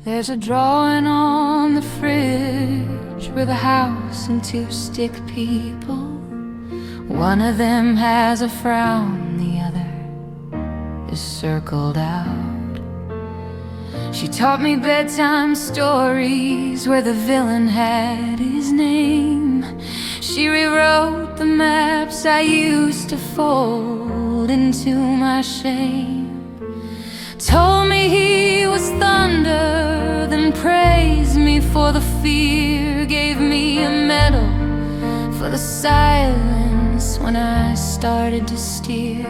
There's a drawing on the fridge with a house and two stick people. One of them has a frown, the other is circled out. She taught me bedtime stories where the villain had his name. She rewrote the maps I used to fold into my shame. Told me he was thunder, then praised me for the fear. Gave me a medal for the silence when I started to steer.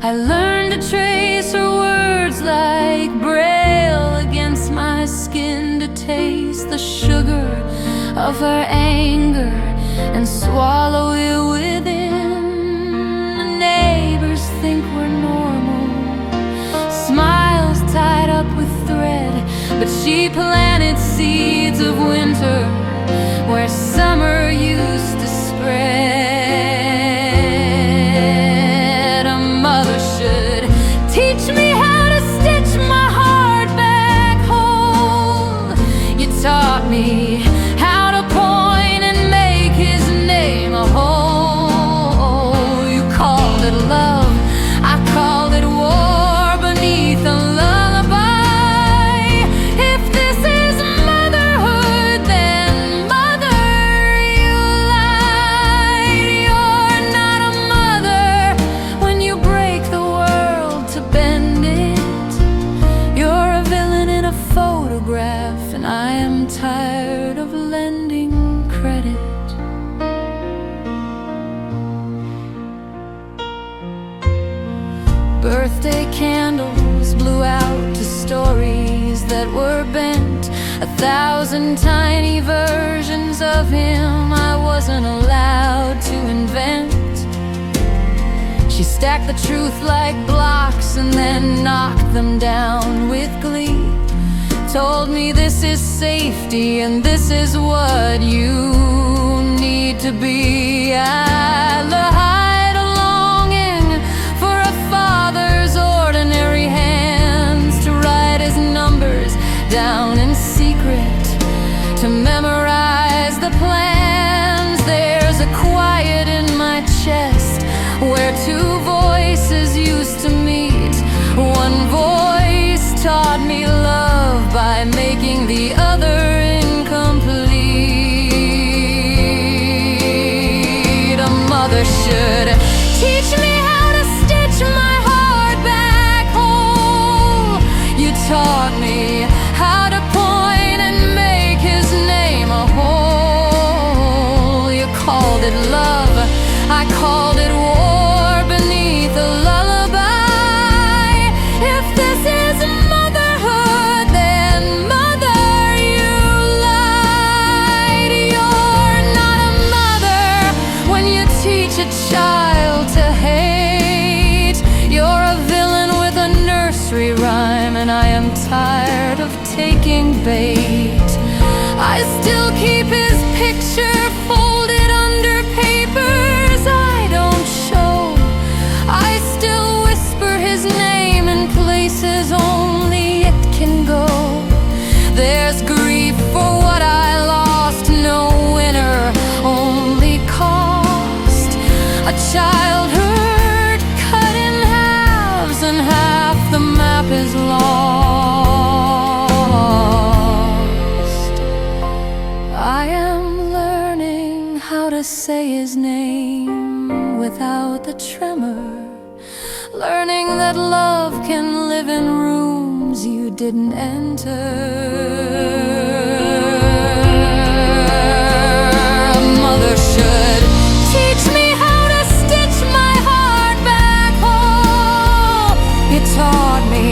I learned to trace her words like braille against my skin, to taste the sugar of her anger and swallow it within. The neighbors think we're normal, smiles tied up with thread, but she planted seeds of winter where summer used to spread. A mother should teach me how to stitch my heart back whole. You taught me how to point and make his name a whole. You called it love, I called it war beneath a lullaby. If this is motherhood, then mother, you lied. You're not a mother when you break the world to bend it. You're a villain in a photograph, and I am tired of lending credit. Birthday candles blew out to stories that were bent, 1,000 tiny versions of him I wasn't allowed to invent. She stacked the truth like blocks and then knocked them down with glee. Told me this is safety and this is what you need to be. I hide a longing for a father's ordinary hands, to write his numbers down in secret, to memorize the plans. There's a quiet in my chest where two voices used to meet. One voice taught me love by making the other incomplete. A mother should teach me how to stitch my heart back whole. You taught me how to point and make his name a whole. You called it love, I called it war beneath a lullaby. If this is motherhood, then mother, you lied. You're not a mother when you teach a child to hate. You're a villain with a nursery rhyme, and I am tired of taking bait. I still keep his picture folded under papers I don't show. I still whisper his name in places only it can go. There's grief for what I lost, no winner, only cost. A childhood cut in halves and half the map is lost. I am learning how to say his name without the tremor, learning that love can live in rooms you didn't enter. A mother should teach me how to stitch my heart back whole. You taught me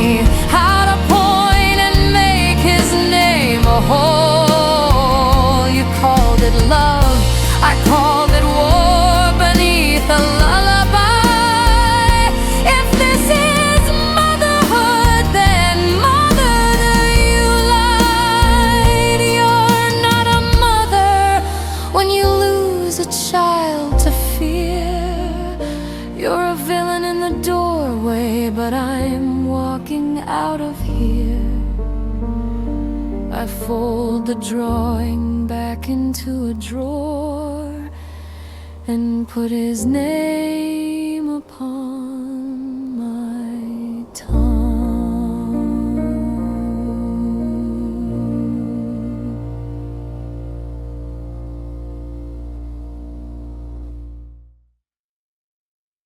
how to point and make his name a whole. You called it love, I called it war beneath a lullaby. If this is motherhood, then mother, you lied. You're not a mother when you lose a child to fear. You're a villain in the doorway, but I'm walking out of here. I fold the drawing back into a drawer and put his name